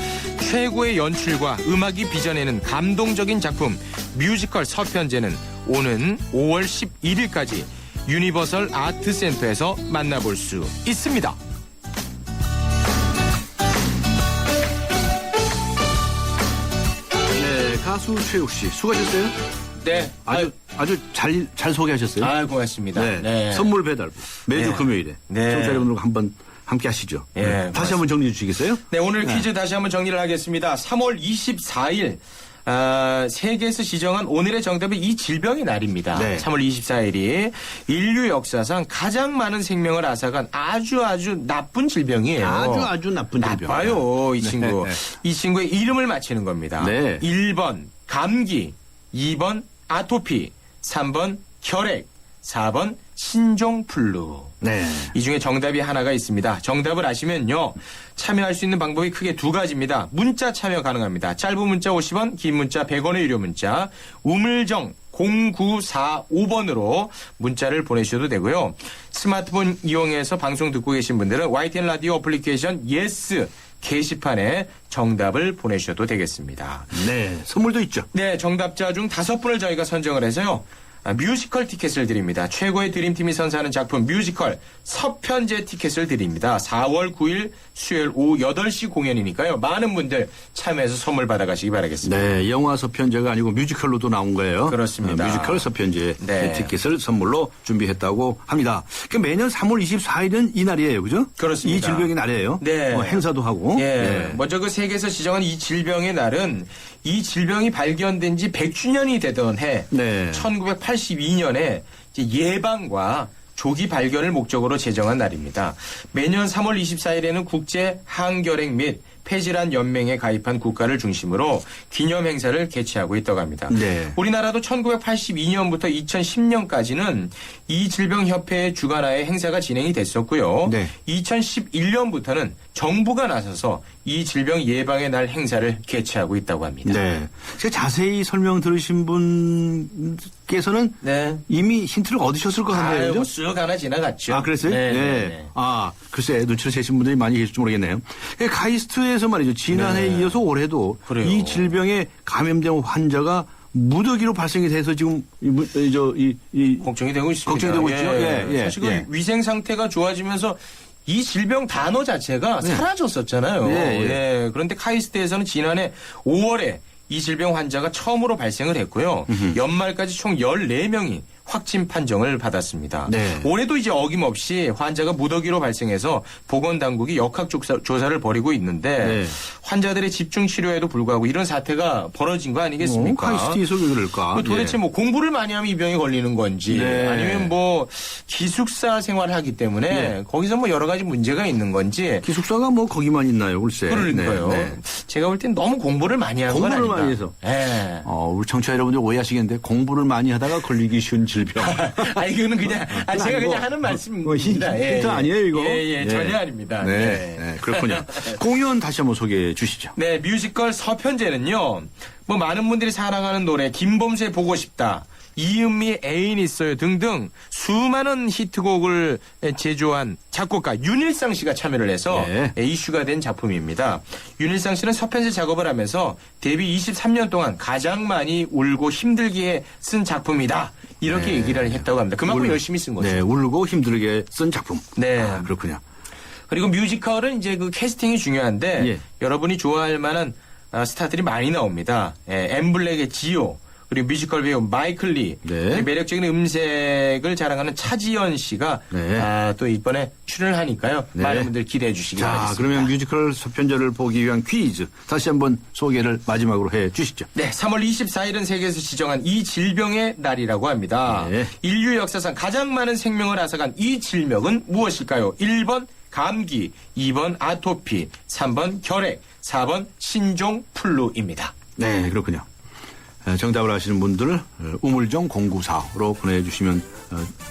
최고의 연출과 음악이 빚어내는 감동적인 작품 뮤지컬 서편제는 오는 5월 11일까지 유니버설 아트센터에서 만나볼 수 있습니다. 네, 가수 최욱 씨 수고하셨어요. 네, 아주 잘 소개하셨어요. 아, 고맙습니다. 네, 네. 선물 배달 매주 네. 금요일에 네. 청취자 여러분들과 한번 함께 하시죠. 예, 다시 한번 정리해 주시겠어요? 네, 오늘 퀴즈 다시 한번 정리를 하겠습니다. 3월 24일 세계에서 지정한 오늘의 정답은 이 질병의 날입니다. 네. 3월 24일이 인류 역사상 가장 많은 생명을 앗아간 아주 나쁜 질병이에요. 아주 나쁜 질병. 나빠요, 이 친구. 네. 이 친구의 이름을 맞히는 겁니다. 네. 1번 감기, 2번 아토피, 3번 결핵, 4번 신종플루. 네. 이 중에 정답이 하나가 있습니다. 정답을 아시면요, 참여할 수 있는 방법이 크게 2가지입니다. 문자 참여 가능합니다. 짧은 문자 50원, 긴 문자 100원의 유료 문자 우물정 0945번으로 문자를 보내주셔도 되고요. 스마트폰 이용해서 방송 듣고 계신 분들은 YTN 라디오 어플리케이션 예스 게시판에 정답을 보내주셔도 되겠습니다. 네, 선물도 있죠. 네, 정답자 중 5분을 저희가 선정을 해서요, 뮤지컬 티켓을 드립니다. 최고의 드림팀이 선사하는 작품 뮤지컬 서편제 티켓을 드립니다. 4월 9일 수요일 오후 8시 공연이니까요. 많은 분들 참여해서 선물 받아가시기 바라겠습니다. 네, 영화 서편제가 아니고 뮤지컬로도 나온 거예요. 그렇습니다. 뮤지컬 서편제 네. 티켓을 선물로 준비했다고 합니다. 매년 3월 24일은 이 날이에요, 그죠? 그렇습니다. 이 질병의 날이에요. 네. 행사도 하고. 예. 네. 먼저 그 세계에서 지정한 이 질병의 날은 이 질병이 발견된 지 100주년이 되던 해, 네. 1982년에 예방과 조기 발견을 목적으로 제정한 날입니다. 매년 3월 24일에는 국제 항결핵 및 폐질환 연맹에 가입한 국가를 중심으로 기념 행사를 개최하고 있다고 합니다. 네. 우리나라도 1982년부터 2010년까지는 이 질병협회의 주관하에 행사가 진행이 됐었고요. 네. 2011년부터는 정부가 나서서 이 질병 예방의 날 행사를 개최하고 있다고 합니다. 네. 제가 자세히 설명 들으신 분께서는 네. 이미 힌트를 얻으셨을 것 같네요. 그죠? 쓱 하나 지나갔죠. 아, 그랬어요? 네. 네. 네. 아, 글쎄, 눈치를 채신 분들이 많이 계실지 모르겠네요. 카이스트에서 말이죠. 지난해에 네. 이어서 올해도 그래요. 이 질병에 감염된 환자가 무더기로 발생이 돼서 지금 걱정이 되고 있습니다. 걱정이 되고 있죠. 예. 사실 그 위생 상태가 좋아지면서 이 질병 단어 자체가 사라졌었잖아요. 예. 그런데 카이스트에서는 지난해 5월에 이 질병 환자가 처음으로 발생을 했고요. 연말까지 총 14명이 확진 판정을 받았습니다. 네. 올해도 이제 어김없이 환자가 무더기로 발생해서 보건당국이 역학조사를 벌이고 있는데 환자들의 집중 치료에도 불구하고 이런 사태가 벌어진 거 아니겠습니까? 카이스트에서 왜 그럴까? 도대체 뭐 공부를 많이 하면 이 병이 걸리는 건지 아니면 뭐 기숙사 생활을 하기 때문에 거기서 뭐 여러 가지 문제가 있는 건지. 기숙사가 뭐 거기만 있나요, 글쎄. 그러니까요. 제가 볼 땐 너무 공부를 많이 한 건 아닌가. 공부를 많이 해서. 우리 청취자 여러분들 오해하시겠는데 공부를 많이 하다가 걸리기 쉬운 질병. 이거는 그냥 제가 그냥 하는 말씀입니다. 힌트 아니에요, 이거? 전혀 아닙니다. 네, 그렇군요. 공연 다시 한번 소개해 주시죠. 네, 뮤지컬 서편제는요. 뭐 많은 분들이 사랑하는 노래 김범수의 보고 싶다. 이은미의 애인 있어요 등등 수많은 히트곡을 제조한 작곡가 윤일상 씨가 참여를 해서 이슈가 된 작품입니다. 윤일상 씨는 서편제 작업을 하면서 데뷔 23년 동안 가장 많이 울고 힘들게 쓴 작품이다. 이렇게 얘기를 했다고 합니다. 그만큼 열심히 쓴 거죠. 네, 울고 힘들게 쓴 작품. 네. 그렇군요. 그리고 뮤지컬은 이제 그 캐스팅이 중요한데 여러분이 좋아할 만한 스타들이 많이 나옵니다. 엠블랙의 지오. 그리고 뮤지컬 배우 마이클 리, 매력적인 음색을 자랑하는 차지연 씨가 또 이번에 출연을 하니까요. 많은 분들 기대해 주시기 바라겠습니다. 자, 그러면 뮤지컬 서편제를 보기 위한 퀴즈 다시 한번 소개를 마지막으로 해 주시죠. 네, 3월 24일은 세계에서 지정한 이 질병의 날이라고 합니다. 인류 역사상 가장 많은 생명을 앗아간 이 질병은 무엇일까요? 1번 감기, 2번 아토피, 3번 결핵, 4번 신종플루입니다. 네, 그렇군요. 정답을 아시는 분들 우물정 094로 보내주시면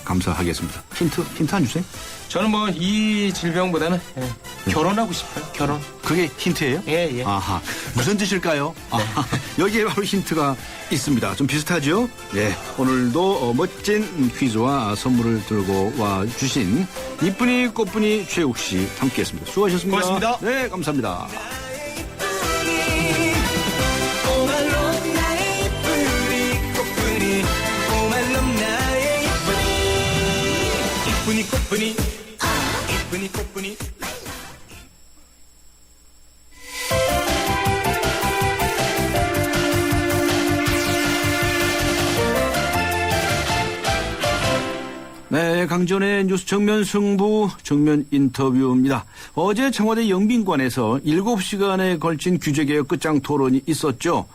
감사하겠습니다. 힌트 안 주세요? 저는 뭐 이 질병보다는 결혼하고 싶어요. 결혼. 그게 힌트예요? 예. 아하. 무슨 뜻일까요? 여기에 바로 힌트가 있습니다. 좀 비슷하죠? 네. 오늘도 멋진 퀴즈와 선물을 들고 와 주신 이쁜이 꽃분이 최욱 씨 함께했습니다. 수고하셨습니다. 고맙습니다. 네, 감사합니다. 꽃분이 이쁜이 꽃분이 네, 강전의 뉴스 정면 승부 정면 인터뷰입니다. 어제 청와대 영빈관에서 7시간에 걸친 규제개혁 끝장 토론이 있었죠.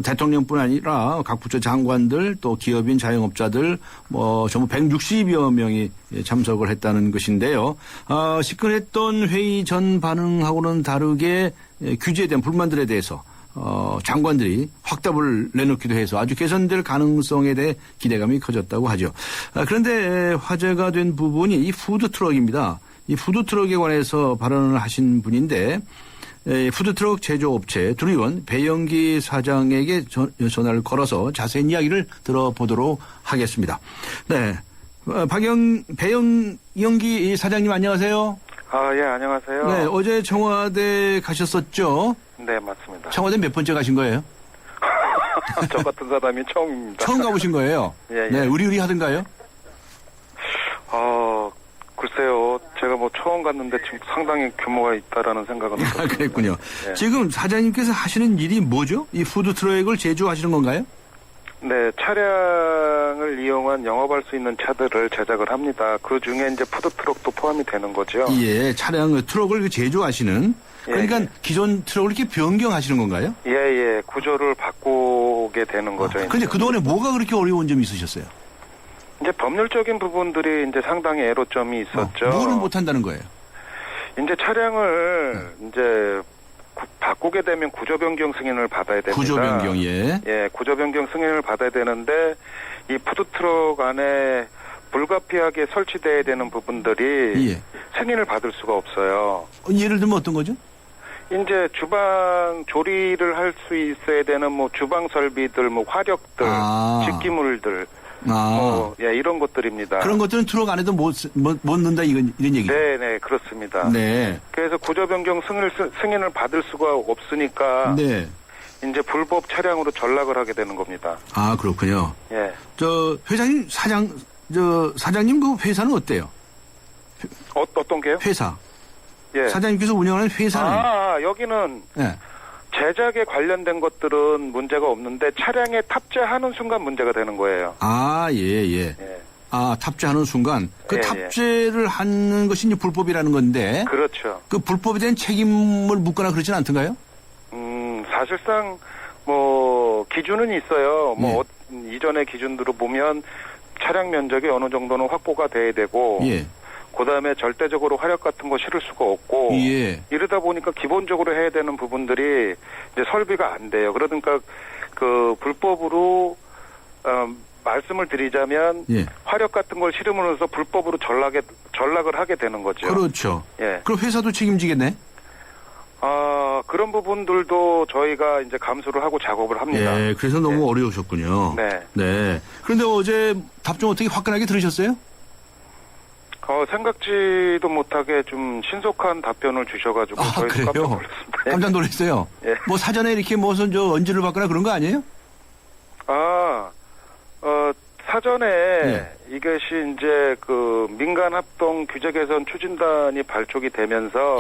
대통령뿐 아니라 각 부처 장관들 또 기업인 자영업자들 전부 160여 명이 참석을 했다는 것인데요. 시끌했던 회의 전 반응하고는 다르게 규제에 대한 불만들에 대해서 장관들이 확답을 내놓기도 해서 아주 개선될 가능성에 대해 기대감이 커졌다고 하죠. 그런데 화제가 된 부분이 이 푸드트럭입니다. 이 푸드트럭에 관해서 발언을 하신 분인데 푸드트럭 제조업체 두리원 배영기 사장에게 전화를 걸어서 자세한 이야기를 들어보도록 하겠습니다. 네, 배영기 사장님 안녕하세요. 예, 안녕하세요. 네, 어제 청와대 가셨었죠? 네, 맞습니다. 청와대 몇 번째 가신 거예요? 저 같은 사람이 처음입니다. 처음 가보신 거예요? 예. 네, 의리 하던가요? 글쎄요. 제가 처음 갔는데 지금 상당히 규모가 있다라는 생각은 들었습니다. 그랬군요. 예. 지금 사장님께서 하시는 일이 뭐죠? 이 푸드트럭을 제조하시는 건가요? 네, 차량을 이용한 영업할 수 있는 차들을 제작을 합니다. 그 중에 이제 푸드트럭도 포함이 되는 거죠. 예, 트럭을 제조하시는. 그러니까 기존 트럭을 이렇게 변경하시는 건가요? 예. 구조를 바꾸게 되는 거죠. 근데 그동안에 뭐가 그렇게 어려운 점이 있으셨어요? 이제 법률적인 부분들이 이제 상당히 애로점이 있었죠. 뭐를 못한다는 거예요? 이제 차량을 이제 바꾸게 되면 구조 변경 승인을 받아야 됩니다. 구조 변경, 예. 예, 구조 변경 승인을 받아야 되는데 이 푸드트럭 안에 불가피하게 설치돼야 되는 부분들이 승인을 받을 수가 없어요. 예를 들면 어떤 거죠? 이제 주방 조리를 할 수 있어야 되는 주방 설비들, 화력들, 집기물들, 이런 것들입니다. 그런 것들은 트럭 안에도 못 넣는다 이런 얘기죠? 네, 그렇습니다. 네. 그래서 구조 변경 승인을 받을 수가 없으니까 이제 불법 차량으로 전락을 하게 되는 겁니다. 아, 그렇군요. 예. 회장님, 사장님 그 회사는 어때요? 어떤 게요? 회사. 예. 사장님께서 운영하는 회사는. 여기는 네. 제작에 관련된 것들은 문제가 없는데 차량에 탑재하는 순간 문제가 되는 거예요. 아, 예. 아, 탑재하는 순간 그 탑재를 하는 것이 이제 불법이라는 건데. 그렇죠. 그 불법에 대한 책임을 묻거나 그러진 않던가요? 사실상 기준은 있어요. 이전의 기준으로 보면 차량 면적이 어느 정도는 확보가 돼야 되고. 예. 그다음에 절대적으로 화력 같은 거 실을 수가 없고. 예. 이러다 보니까 기본적으로 해야 되는 부분들이 이제 설비가 안 돼요. 그러니까 그 불법으로 말씀을 드리자면 화력 같은 걸 실음으로써 불법으로 전락을 하게 되는 거죠. 그렇죠. 예. 그럼 회사도 책임지겠네? 그런 부분들도 저희가 이제 감수를 하고 작업을 합니다. 예, 그래서 너무 어려우셨군요. 네. 그런데 어제 답 좀 어떻게 화끈하게 들으셨어요? 생각지도 못하게 좀 신속한 답변을 주셔가지고 저희도 그래요? 깜짝 놀랐습니다. 깜짝 놀랐어요. 예. 뭐 사전에 이렇게 무슨 언지를 받거나 그런 거 아니에요? 사전에 이것이 이제 그 민간 합동 규제 개선 추진단이 발족이 되면서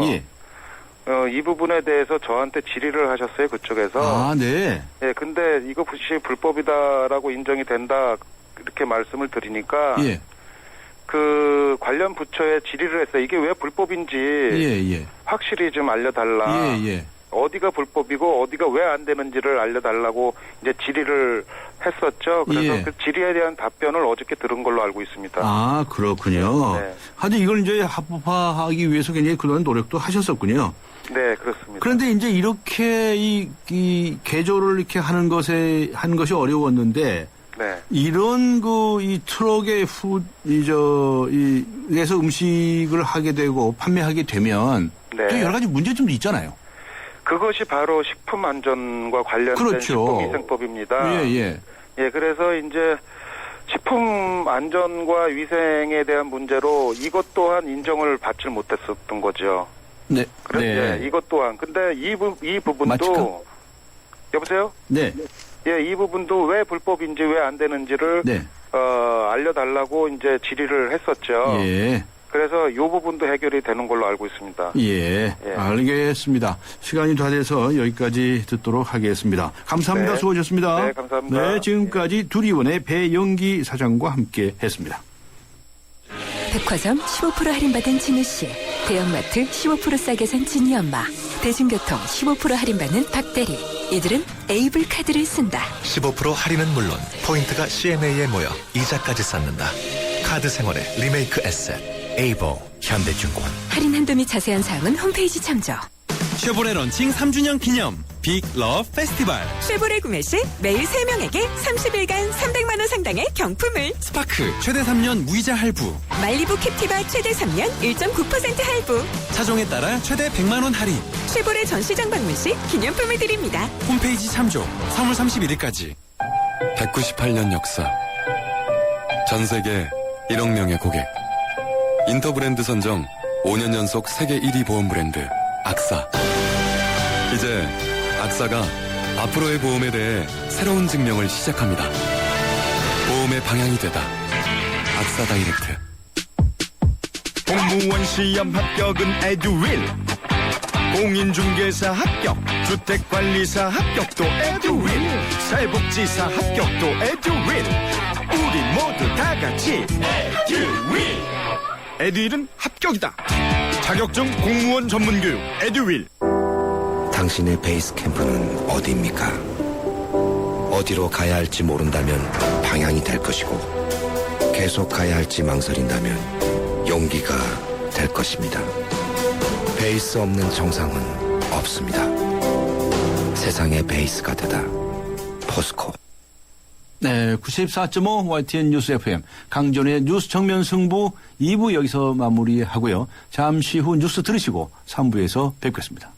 이 부분에 대해서 저한테 질의를 하셨어요, 그쪽에서. 아, 네. 예, 근데 이것이 불법이다라고 인정이 된다 이렇게 말씀을 드리니까 그 관련 부처에 질의를 했어요. 이게 왜 불법인지 확실히 좀 알려달라. 어디가 불법이고 어디가 왜 안 되는지를 알려달라고 이제 질의를 했었죠. 그래서 그 질의에 대한 답변을 어저께 들은 걸로 알고 있습니다. 아, 그렇군요. 하여튼 이걸 이제 합법화하기 위해서 굉장히 그동안 노력도 하셨었군요. 네, 그렇습니다. 그런데 이제 이렇게 이 개조를 이렇게 하는 것이 어려웠는데 이런 이 트럭에 에서 음식을 하게 되고 판매하게 되면 또 여러 가지 문제점도 있잖아요. 그것이 바로 식품 안전과 관련된 식품위생법입니다. 예, 그래서 이제 식품 안전과 위생에 대한 문제로 이것 또한 인정을 받지 못했었던 거죠. 네. 이것 또한. 근데 이 부분도 맞을까? 여보세요? 네. 이 부분도 왜 불법인지 왜 안 되는지를 알려달라고 이제 질의를 했었죠. 그래서 이 부분도 해결이 되는 걸로 알고 있습니다. 알겠습니다. 시간이 다 돼서 여기까지 듣도록 하겠습니다. 감사합니다. 수고하셨습니다. 네, 감사합니다. 네, 지금까지 두리원의 배영기 사장과 함께 했습니다. 백화점 15% 할인받은 진우 씨, 대형마트 15% 싸게 산 진이 엄마, 대중교통 15% 할인받는 박대리. 이들은 에이블 카드를 쓴다. 15% 할인은 물론 포인트가 CNA에 모여 이자까지 쌓는다. 카드 생활의 리메이크 에셋 에이버 현대증권. 할인 한도 및 자세한 사항은 홈페이지 참조. 쉐보레 런칭 3주년 기념 빅 러브 페스티벌. 쉐보레 구매 시 매일 3명에게 30일간 300만 원 상당의 경품을. 스파크 최대 3년 무이자 할부. 말리부 캡티바 최대 3년 1.9% 할부. 차종에 따라 최대 100만 원 할인. 쉐보레 전시장 방문 시 기념품을 드립니다. 홈페이지 참조. 3월 31일까지. 198년 역사. 전 세계 1억 명의 고객. 인터브랜드 선정 5년 연속 세계 1위 보험 브랜드 악사. 이제 악사가 앞으로의 보험에 대해 새로운 증명을 시작합니다. 보험의 방향이 되다. 악사 다이렉트. 공무원 시험 합격은 에듀윌. 공인중개사 합격, 주택관리사 합격도 에듀윌, 사회복지사 합격도 에듀윌. 우리 모두 다 같이 에듀윌. 에듀윌은 합격이다. 자격증 공무원 전문교육 에듀윌. 당신의 베이스 캠프는 어디입니까? 어디로 가야 할지 모른다면 방향이 될 것이고, 계속 가야 할지 망설인다면 용기가 될 것입니다. 베이스 없는 정상은 없습니다. 세상의 베이스가 되다. 포스코. 네, 94.5 YTN 뉴스 FM 강전의 뉴스 정면 승부 2부 여기서 마무리하고요. 잠시 후 뉴스 들으시고 3부에서 뵙겠습니다.